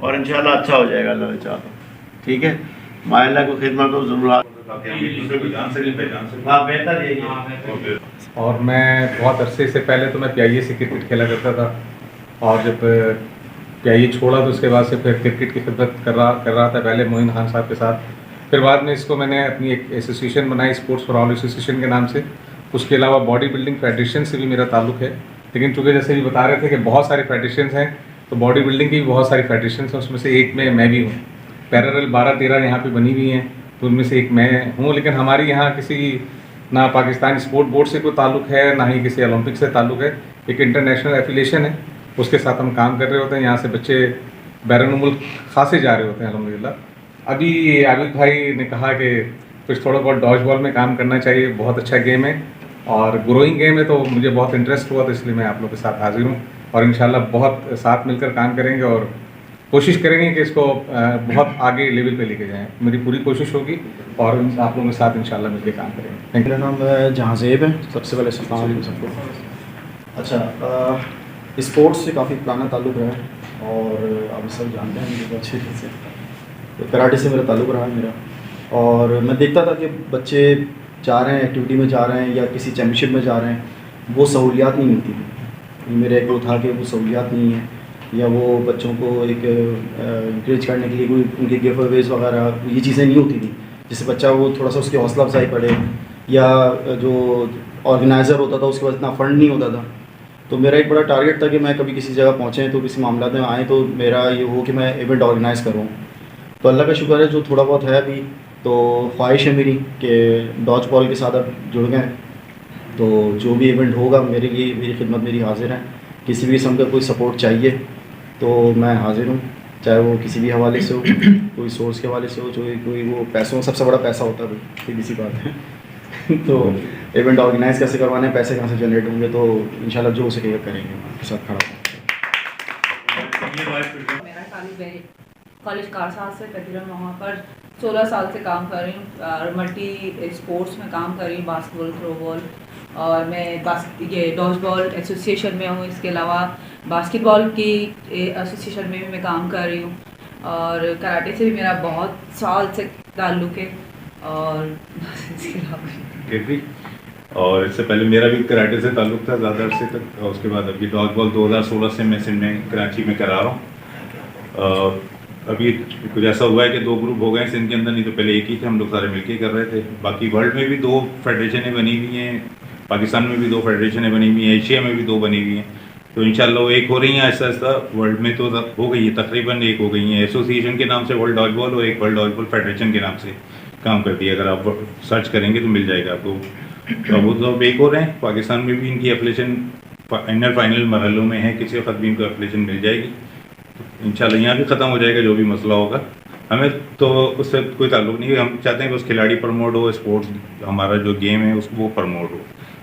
K: और इंशाल्लाह अच्छा हो जाएगा, अल्लाह ने चाहा। ठीक है, माइला को खिदमत हो जरूर। हाँ बेहतर यही।
O: और मैं बहुत अरसे से पहले तो मैं PIA से क्रिकेट खेला करता था, और जब PIA छोड़ा तो उसके बाद से फिर क्रिकेट की खिदमत कर रहा था, पहले मोइन खान साहब के साथ। फिर बाद में इसको मैंने अपनी एक एसोसिएशन बनाई, स्पोर्ट्स फॉर ऑल एसोसिएशन के नाम से। उसके अलावा बॉडी बिल्डिंग फेडरेशन से भी मेरा ताल्लुक है, लेकिन चूँकि जैसे भी बता रहे थे कि बहुत सारे फेडरेशन हैं, तो बॉडी बिल्डिंग की भी बहुत सारी फेडरेशन हैं, उसमें से एक में मैं भी हूँ। पैरेलल 12-13 यहाँ पे बनी हुई हैं, तो उनमें से एक मैं हूँ। लेकिन हमारी यहाँ किसी ना पाकिस्तानी स्पोर्ट बोर्ड से कोई ताल्लुक है, ना ही किसी ओलंपिक से ताल्लुक है। एक इंटरनेशनल एफिलिएशन है उसके साथ हम काम कर रहे होते हैं। यहाँ से बच्चे बैरून मुल्क खासे जा रहे होते हैं अल्हम्दुलिल्लाह। अभी आबिद भाई ने कहा कि कुछ थोड़ा बहुत डॉज बॉल में काम करना चाहिए, बहुत अच्छा गेम है और ग्रोइंग गेम है, तो मुझे बहुत इंटरेस्ट हुआ, तो इसलिए मैं आप लोग के साथ हाजिर हूँ और इंशाल्लाह बहुत साथ मिलकर काम करेंगे और कोशिश करेंगे कि इसको बहुत आगे लेवल पे लेके जाएं। मेरी पूरी कोशिश होगी और आप लोगों के साथ इंशाल्लाह मिलकर काम करेंगे।
P: मेरा नाम जहाँज़ेब है। सबसे पहले अस्सलाम वालेकुम सबको। अच्छा, स्पोर्ट्स से काफ़ी पुराना ताल्लुक़ रहा है और आप सब जानते हैं मुझे बहुत अच्छे से, तो कराटे से मेरा ताल्लुक़ रहा है मेरा। और मैं देखता था कि बच्चे जा रहे हैं, एक्टिविटी में जा रहे हैं या किसी चैम्पियनशिप में जा रहे हैं, वो सहूलियात नहीं मिलती थी। मेरा एक वो था कि वो सहूलियात नहीं है, या वो बच्चों को एक इंकरेज करने के लिए कोई उनके गिव अवेज वगैरह ये चीज़ें नहीं होती थी, जिससे बच्चा वो थोड़ा सा उसकी हौसला अफजाई पड़े, या जो ऑर्गेनाइज़र होता था उसके पास इतना फ़ंड नहीं होता था। तो मेरा एक बड़ा टारगेट था कि मैं कभी किसी जगह पहुँचें तो किसी मामला में आएँ तो मेरा ये हो कि मैं इवेंट ऑर्गेनाइज़ करूँ। तो अल्लाह का शुक्र है जो थोड़ा बहुत है अभी, तो ख्वाहिश है मेरी कि डॉज बॉल के साथ अब जुड़ गए, तो जो भी इवेंट होगा मेरे लिए, मेरी खिदमत मेरी हाजिर है। किसी भी किस्म का कोई सपोर्ट चाहिए तो मैं हाजिर हूँ, चाहे वो किसी भी हवाले से हो, कोई सोर्स के हवाले से हो, जो कोई वो पैसों, सबसे बड़ा पैसा होता है, सीधी सी बात है। तो इवेंट ऑर्गेनाइज़ कैसे करवाने हैं, पैसे कहाँ से जनरेट होंगे, तो इंशाल्लाह जो उसे करेंगे मैं आपके साथ खड़ा हूँ।
Q: मेरा ताल्लुक़ कॉलेज कारसाज से, तकरीबन वहाँ पर 16 साल से काम कर रही हूँ और मल्टी स्पोर्ट्स में काम कर रही हूँ, बास्केटबॉल, थ्रो बॉल, और मैं ये डॉज बॉल एसोसिएशन में हूँ। इसके अलावा बास्केटबॉल की एसोसिएशन में भी मैं काम कर रही हूँ और कराटे से भी मेरा बहुत साल से ताल्लुक़ है। और
H: और इससे पहले मेरा भी कराटे से ताल्लुक़ था ज़्यादा अरसे तक, और उसके बाद अभी डॉज बॉल 2016 से मैं सिंध में कराची में करा रहा हूँ। अभी कुछ ऐसा हुआ है कि 2 ग्रुप हो गए सिंध के अंदर, नहीं तो पहले एक ही थे, हम लोग सारे मिलके कर रहे थे। बाकी वर्ल्ड में भी 2 फेडरेशनें बनी हुई हैं, पाकिस्तान में भी 2 फेडरेशनें बनी हुई हैं, एशिया में भी 2 बनी हुई हैं, तो इंशाल्लाह वो एक हो रही हैं आहिस्ता आहिस्ता। वर्ल्ड में तो हो गई है, तकरीबन एक हो गई हैं एसोसिएशन के नाम से वर्ल्ड डॉज बॉल, और एक वर्ल्ड डॉज बॉल फेडरेशन के नाम से काम करती है। अगर आप सर्च करेंगे तो मिल जाएगा आपको। तो वो तो एक हो रहे हैं, पाकिस्तान में भी इनकी एप्लीकेशन फाइनल मरहलों में है, किसी वक्त भी इनको एप्लीकेशन मिल जाएगी। इंशाल्लाह यहाँ भी ख़त्म हो जाएगा जो भी मसला होगा। हमें तो उससे कोई ताल्लुक़ नहीं है, हम चाहते हैं कि उस खिलाड़ी प्रमोट हो, स्पोर्ट्स हमारा जो गेम है उस वो प्रमोट हो।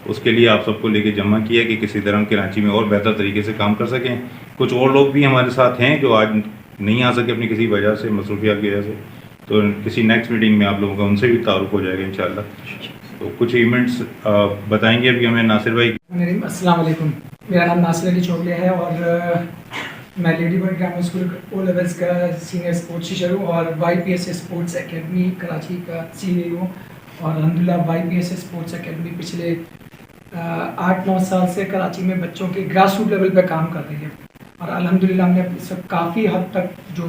H: उसके लिए आप सबको लेके जमा किया कि किसी तरह हम कराची में और बेहतर तरीके से काम कर सकें। कुछ और लोग भी हमारे साथ हैं जो आज नहीं आ सके अपनी किसी वजह से, मसरूफियात की वजह से, तो किसी नेक्स्ट मीटिंग में आप लोगों का उनसे भी तारुफ हो जाएगा इंशाल्लाह। तो कुछ इवेंट्स बताएंगे अभी हमें नासिर भाई।
L: अस्सलाम वालेकुम, मेरा नाम नासिर अली चौगले है और मैं lady bird grammar school O levels का सीनियर स्पोर्ट्स टीचर हूँ और YPS स्पोर्ट्स एकेडमी कराची का CEO हूँ। और अल्हम्दुलिल्लाह YPS स्पोर्ट्स एकेडमी पिछले 8-9 साल से कराची में बच्चों के ग्रास रूट लेवल पे काम कर रही है और अल्हम्दुलिल्लाह हमने इस वक्त काफ़ी हद तक जो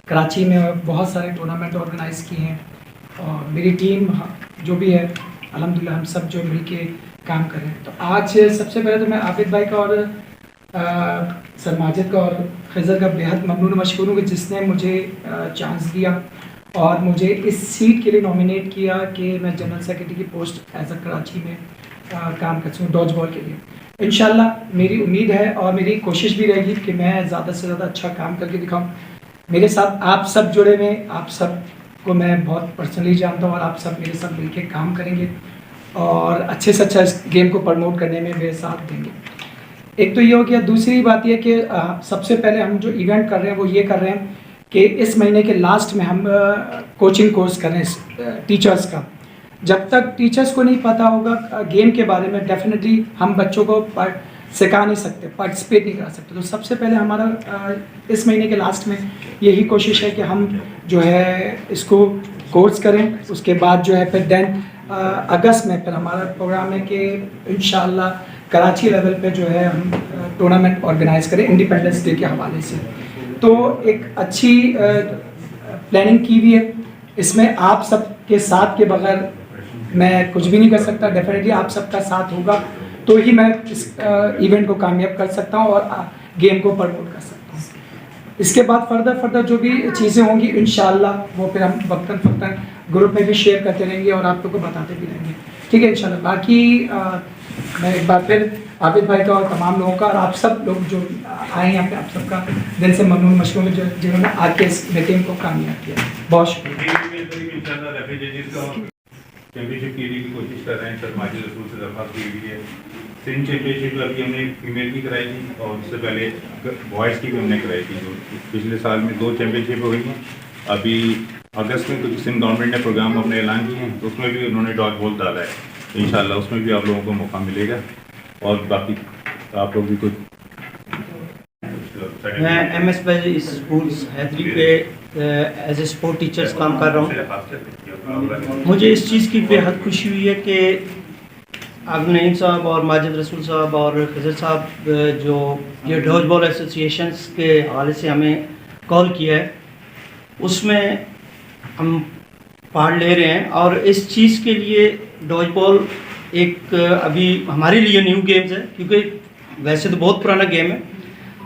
L: कराची में बहुत सारे टूर्नामेंट ऑर्गेनाइज़ किए हैं और मेरी टीम जो भी है अल्हम्दुलिल्लाह हम सब जो मिल के काम कर रहे हैं। तो आज सबसे पहले तो मैं आबिद भाई का और सर माजिद का और खिज़र का बेहद ममनून मशकूर हूँ कि जिसने मुझे चांस दिया और मुझे इस सीट के लिए नॉमिनेट किया कि मैं जनरल सेक्रेटरी की पोस्ट एज अ कराची में काम कर सकूँ डॉज बॉल के लिए। इंशाल्लाह मेरी उम्मीद है और मेरी कोशिश भी रहेगी कि मैं ज़्यादा से ज़्यादा अच्छा काम करके दिखाऊँ। मेरे साथ आप सब जुड़े हुए, आप सब को मैं बहुत पर्सनली जानता हूँ और आप सब मेरे साथ मिलकर काम करेंगे और अच्छे से अच्छा इस गेम को प्रमोट करने में मेरे साथ देंगे। एक तो ये हो गया, दूसरी बात ये कि सबसे पहले हम जो इवेंट कर रहे हैं वो ये कर रहे हैं कि इस महीने के लास्ट में हम कोचिंग कोर्स कर रहे हैं टीचर्स का। जब तक टीचर्स को नहीं पता होगा गेम के बारे में डेफिनेटली हम बच्चों को सिखा नहीं सकते, पार्टिसिपेट नहीं करा सकते। तो सबसे पहले हमारा इस महीने के लास्ट में यही कोशिश है कि हम जो है इसको कोर्स करें। उसके बाद जो है फिर देन अगस्त में फिर हमारा प्रोग्राम है कि इंशाल्लाह कराची लेवल पे जो है हम टूर्नामेंट ऑर्गेनाइज़ करें इंडिपेंडेंस डे के हवाले से। तो एक अच्छी प्लानिंग की हुई है, इसमें आप सब के साथ के बगैर मैं कुछ भी नहीं कर सकता। डेफिनेटली आप सबका साथ होगा तो ही मैं इस इवेंट को कामयाब कर सकता हूँ और गेम को प्रमोट कर सकता हूँ। इसके बाद फर्दर जो भी चीज़ें होंगी इंशाल्लाह वो फिर हम वक्तन फक्तन ग्रुप में भी शेयर करते रहेंगे और आप लोग को बताते भी रहेंगे, ठीक है इंशाल्लाह। बाकी मैं एक बार फिर आबिद भाई का और तमाम लोगों का और आप सब लोग जो आए यहाँ पे, आप सबका दिल से ममनून मशहूर जिन्होंने आके इस मीटिंग को कामयाब किया। बहुत शुक्रिया।
H: चैंपियनशिप की कोशिश कर रहे हैं सर, माजिद रसूल से दरख्वास्त की हुई है। सिंध चैंपियनशिप अभी हमने फीमेल की कराई थी और उससे पहले बॉयज़ की भी हमने कराई थी, जो पिछले साल में 2 चैंपियनशिप हुई हैं। अभी अगस्त में कुछ सिंध गवर्नमेंट ने प्रोग्राम अपने ऐलान किए हैं, तो उसमें भी उन्होंने डॉज बॉल डाला है, तो इंशाल्लाह उसमें भी आप लोगों को मौका मिलेगा। और बाकी आप लोग भी कुछ।
N: मैं MS बैज स्कूल्स हैदरी पे एज ए स्पोर्ट टीचर्स काम कर रहा हूँ। मुझे इस चीज़ की बेहद खुशी हुई है कि आबिद नईम साहब और माजिद रसूल साहब और खजर साहब जो ये डॉज बॉल एसोसिएशंस के हवाले से हमें कॉल किया है, उसमें हम पार्ट ले रहे हैं। और इस चीज़ के लिए डॉज बॉल एक अभी हमारे लिए न्यू गेम्स है, क्योंकि वैसे तो बहुत पुराना गेम है,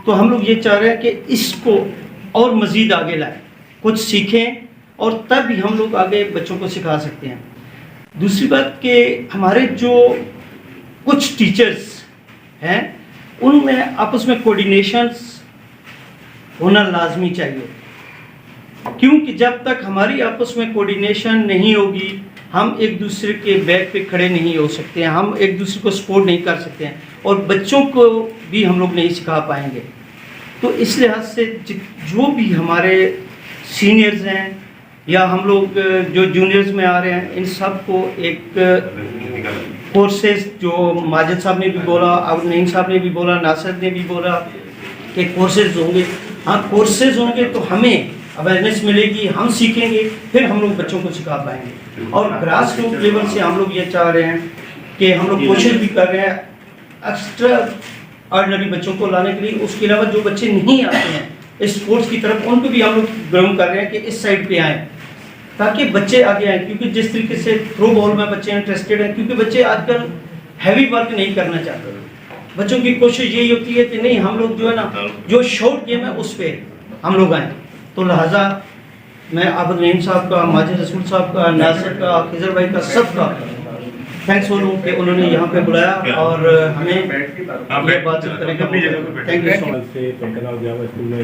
N: तो हम लोग ये चाह रहे हैं कि इसको और मज़ीद आगे लाएं, कुछ सीखें और तब भी हम लोग आगे बच्चों को सिखा सकते हैं। दूसरी बात कि हमारे जो कुछ टीचर्स हैं उनमें आपस में कोऑर्डिनेशंस होना लाजमी चाहिए, क्योंकि जब तक हमारी आपस में कोऑर्डिनेशन नहीं होगी हम एक दूसरे के बैक पे खड़े नहीं हो सकते हैं, हम एक दूसरे को सपोर्ट नहीं कर सकते हैं और बच्चों को भी हम लोग नहीं सिखा पाएंगे। तो इस लिहाज से जो भी हमारे सीनियर्स हैं या हम लोग जो जूनियर्स में आ रहे हैं, इन सब को एक कोर्सेज, जो माजिद साहब ने भी बोला, आबिद नईम साहब ने भी बोला, नासिर ने भी बोला कि कोर्सेज होंगे। हाँ, कोर्सेज होंगे तो हमें अवेयरनेस मिलेगी, हम सीखेंगे, फिर हम लोग बच्चों को सिखा पाएंगे। और ग्रास रूट लेवल से हम लोग ये चाह रहे हैं कि हम लोग कोशिश भी कर रहे हैं एक्स्ट्रा ऑर्डिनरी बच्चों को लाने के लिए। उसके अलावा जो बच्चे नहीं आते हैं इस स्पोर्ट्स की तरफ, उनको भी हम लोग ग्राउंड कर रहे हैं कि इस साइड पे आएँ ताकि बच्चे आगे आएँ। क्योंकि जिस तरीके से थ्रो बॉल में बच्चे इंटरेस्टेड हैं, क्योंकि बच्चे आजकल हैवी वर्क नहीं करना चाहते, बच्चों की कोशिश यही होती है कि नहीं हम लोग जो है ना, जो शॉर्ट गेम है उस पर हम लोग आएँ। तो लिहाजा मैं आबिद नईम साहब का, माजिद रसूल साहब का, नासिर का, खिजर भाई का, सब का थैंक्स बोलूँ कि उन्होंने यहाँ पे बुलाया और हमें ये बातचीत करने का मौका। Thank you so much.
C: से पेंटनॉल ग्रामर स्कूल में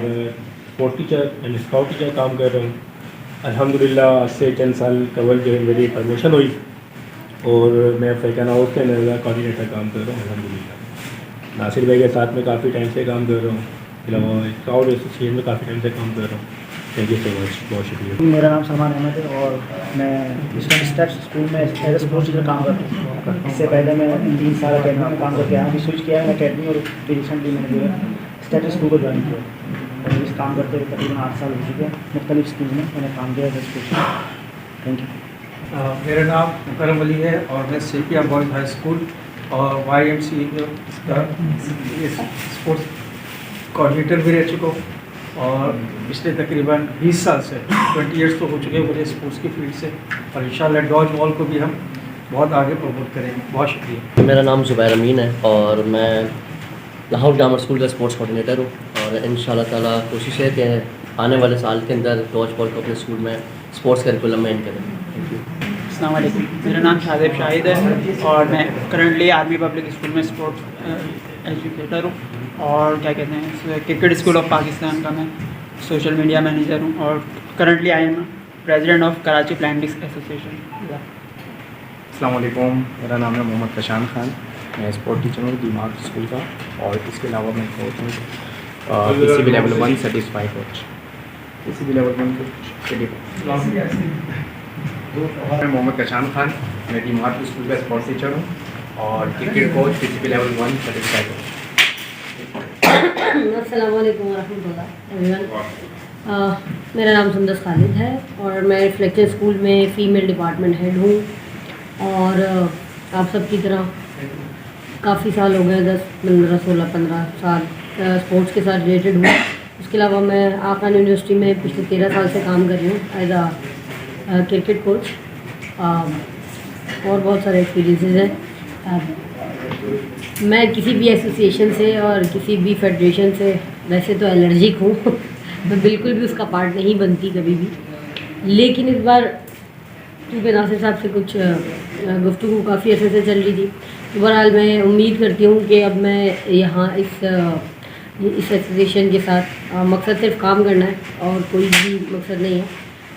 C: sport teacher and scout teacher काम कर रहा हूँ। अल्हम्दुलिल्लाह आज से 10 साल कबल जो है मेरी प्रमोशन हुई और मैं फैकन हाउस के अंदर कोऑर्डिनेटर काम कर रहा हूँ अल्हम्दुलिल्लाह। नासिर भाई के साथ में काफ़ी टाइम से काम कर रहा हूँ, स्काउट एसोसिएशन में काफ़ी टाइम से काम कर रहा हूँ। थैंक यू सो मच, बहुत शुक्रिया।
B: मेरा नाम सलमान अहमद है और मैं स्टूडेंट स्टेप्स स्कूल में एज ए स्पोर्ट्स टीचर काम करता हूँ। इससे पहले मैं 3 साल अकेडमी में काम करके आया हूँ, स्विच किया है अकेडमी और रिसेंटली मैंने जो है स्टेट स्कूल को ज्वाइन किया और इस काम करते हुए तकरीबन 8 साल हो चुके हैं। मुख्तलिफ स्कूल में मैंने काम किया as a sports. Thank you.
L: मेरा नाम करम अली है और मैं सेपिया बॉयज़ हाई स्कूल और YMCA का स्पोर्ट्स कोऑर्डिनेटर भी रह चुका हूँ और पिछले तकरीबन 20 साल से 20 ईयर्स तो हो चुके हैं मुझे स्पोर्ट्स की फील्ड से और इंशाल्लाह डॉज बॉल को भी हम बहुत आगे प्रमोट करेंगे। बहुत शुक्रिया।
D: मेरा नाम ज़ुबैर अमीन है और मैं लाहौर ग्रामर स्कूल का स्पोर्ट्स कोऑर्डिनेटर हूँ और इंशाल्लाह ताला कोशिश है कि आने वाले साल के अंदर डॉज बॉल को अपने स्कूल में स्पोर्ट्स करिकुलम में ऐड करें। Thank you.
E: अस्सलाम वालेकुम, मेरा नाम शादेब शाहिद है और मैं करंटली आर्मी पब्लिक स्कूल में स्पोर्ट्स एजुकेटर हूँ और क्या कहते हैं क्रिकेट स्कूल ऑफ पाकिस्तान का मैं सोशल मीडिया मैनेजर हूँ और currently I am president of Karachi plastics association.
R: अस्सलाम वालेकुम, मेरा नाम है मोहम्मद कशान खान, मैं स्पोर्ट टीचर हूँ दिमाग स्कूल का और इसके अलावा मैं कोच हूँ PCB level 1 satisfy coach, PCB level 1 coach. मैं मोहम्मद कशान खान, मैं दिमाग स्कूल का स्पोर्ट्स टीचर हूँ और cricket coach PCB level 1 satisfy coach.
F: अस्सलाम वालेकुम वरहमतुल्लाह एवरीवन। मेरा नाम सुंदस खालिद है और मैं रिफ्लेक्टर स्कूल में फ़ीमेल डिपार्टमेंट हेड हूँ और आप सब की तरह काफ़ी साल हो गए, 10, 15, 16, 15 साल स्पोर्ट्स के साथ रिलेटेड हूँ। उसके अलावा मैं आकान यूनिवर्सिटी में पिछले 13 साल से काम कर रही हूँ एज आ क्रिकेट कोच और बहुत सारे एक्सपीरियंसेस हैं। मैं किसी भी एसोसिएशन से और किसी भी फेडरेशन से वैसे तो एलर्जिक हूँ मैं बिल्कुल भी उसका पार्ट नहीं बनती कभी भी, लेकिन इस बार क्योंकि नासिर साहब से कुछ गुफ्तगू काफ़ी अर्से से चल रही थी बहरहाल मैं उम्मीद करती हूँ कि अब मैं यहाँ इस एसोसिएशन के साथ मकसद सिर्फ काम करना है और कोई भी मकसद नहीं है।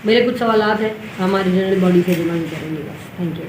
F: मेरे कुछ सवालात हैं, हमारी जनरल बॉडी से जमा करेंगे बस। Thank you.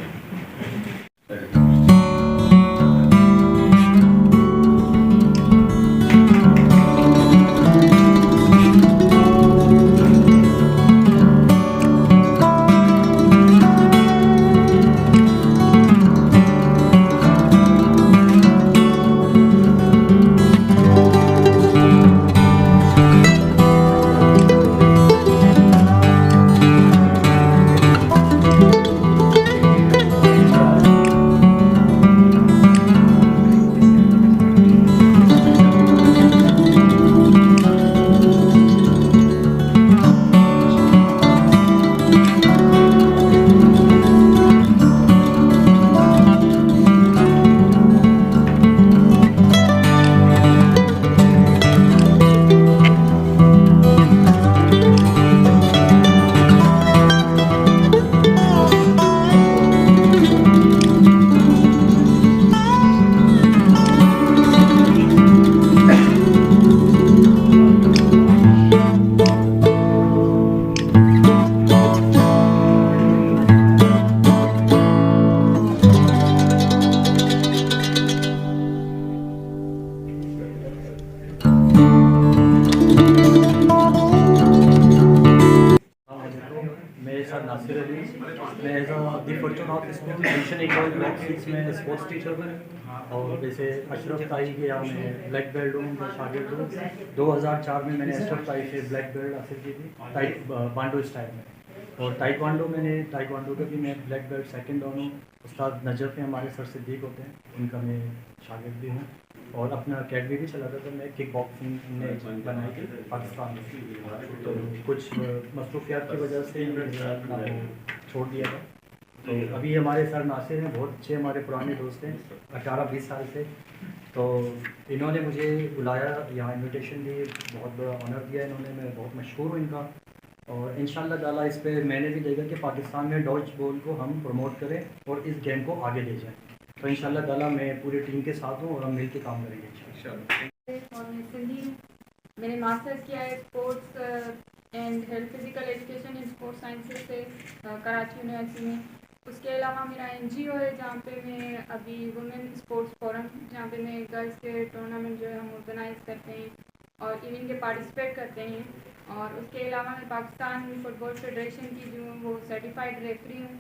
S: मैं as the fortune of school mission equal black 6 में स्पोर्ट्स टीचर हूँ और जैसे अशरफ ताई के यहाँ मैं ब्लैक बेल्ट हूँ, उनका शागिर्द हूँ। 2004 में मैंने अशरफ ताई से ब्लैक बेल्ट हासिल की थी पांडो स्टाइल में, और ताइक्वांडो का भी मैं ब्लैक बेल्ट सेकंड डाउन हूँ। उस्ताद नजफ हैं हमारे, सर सिद्दीक होते हैं, उनका मैं शागिर्द भी हूँ और अपना अकेडमी भी चलाता था। मैं किक बॉक्सिंग ने बनाई थी पाकिस्तान में, तो कुछ मसरूफियात की वजह से मैंने छोड़ दिया था। तो अभी हमारे सर नासिर हैं, बहुत अच्छे हमारे पुराने दोस्त हैं 18-20 साल से, तो इन्होंने मुझे बुलाया, यहाँ इनविटेशन दी, बहुत बड़ा ऑनर दिया इन्होंने, मैं बहुत मशहूर हूँ इनका। और इंशाल्लाह ताला इस पे मैंने भी देखा कि पाकिस्तान में डॉज बॉल को हम प्रमोट करें और इस गेम को आगे ले जाएं। तो इंशाल्लाह ताला मैं पूरी टीम के साथ हूँ और हम मिलकर काम करेंगे इंशाल्लाह।
A: और मैं सिंधी हूँ, मैंने मास्टर्स किया है sports and health physical education in sports sciences से कराची यूनिवर्सिटी में। उसके अलावा मेरा NGO है जहाँ पे मैं अभी वुमेन स्पोर्ट्स फोरम, जहाँ पे मैं गर्ल्स के टूर्नामेंट जो है हम ऑर्गेनाइज करते हैं और इवेंट के पार्टिसिपेट करते हैं। और उसके अलावा मैं पाकिस्तान फुटबॉल फेडरेशन की जो वो सर्टिफाइड रेफरी हूँ।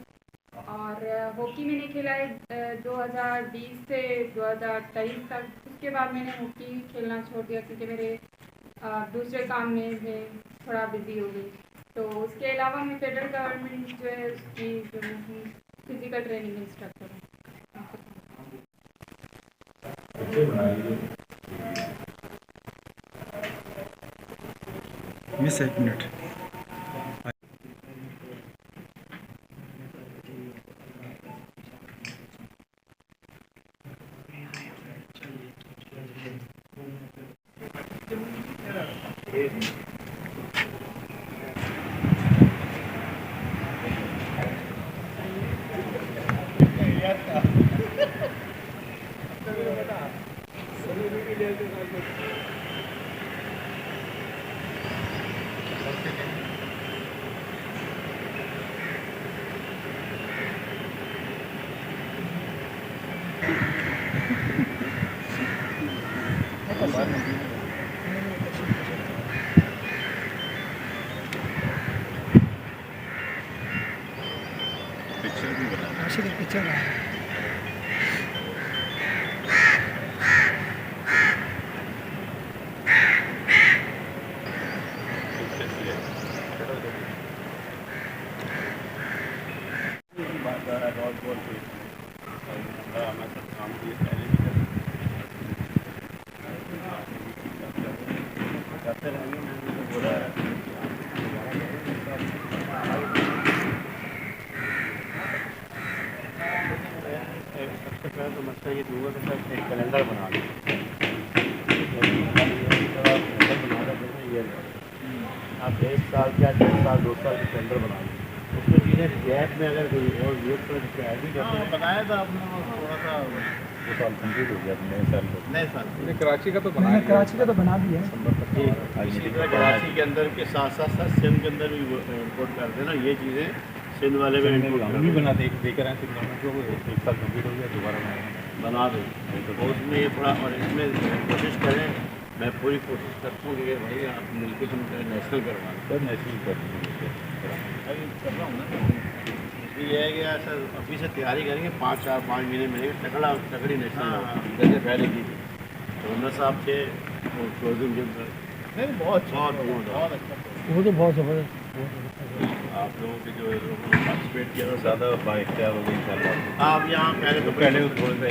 A: और हॉकी मैंने खेला है 2020 से 2023 तक। उसके बाद मैंने हॉकी खेलना छोड़ दिया क्योंकि मेरे दूसरे काम में मैं थोड़ा बिजी हो गई। तो उसके अलावा मैं फेडरल गवर्नमेंट जो है उसकी जो फिजिकल ट्रेनिंग इंस्ट्रक्टर हूँ।
G: Miss 1 minute.
L: पिक्चर
T: तो मसला ये दूंगा कि सर एक कैलेंडर बना दें, आप 1 साल या 1.5 साल 2 साल के कैलेंडर बना दें। उसमें चीज़ें गैप में अगर कोई और यूथ पर भी करते हैं, बनाया था आपने थोड़ा सा 2 साल कंप्लीट हो गया, नए साल को
K: नए साल
O: मैंने कराची का तो बना
L: मैंने
O: दिया।
L: कराची का तो बना दिया है।
K: इसी तरह कराची के अंदर के साथ साथ साथ सिंध के अंदर भी इम्पोर्ट करते हैं ना, ये चीज़ें सिंध वाले भी इम्पोर्ट
T: हम भी बनाते हैं, देकर आए सिंध गवर्नमेंट को, 1 साल कंप्लीट हो गया, दोबारा
K: बना दें तो उसमें ये थोड़ा, और इसमें कोशिश करें, मैं पूरी कोशिश करता हूँ कि भाई आप मिलकर हम नेशनल करवा
T: सर नेशनल कर
K: अभी कर रहा हूँ ना। इसलिए ये है कि ऐसा अभी से तैयारी करेंगे, 5 महीने मिलेंगे, तगड़ी नेशनल जैसे पहले की थी। तो उन्ना साहब थे वो क्लोजिंग जिम नहीं बहुत अच्छा,
L: वो तो बहुत ज़बरदस्त।
K: आप लोगों के जो पार्टिसिपेट किया था
T: ज़्यादा बाइख्तियार हो गई इंशाल्लाह।
K: आप यहाँ पहले तो
T: पहले थोड़ा सा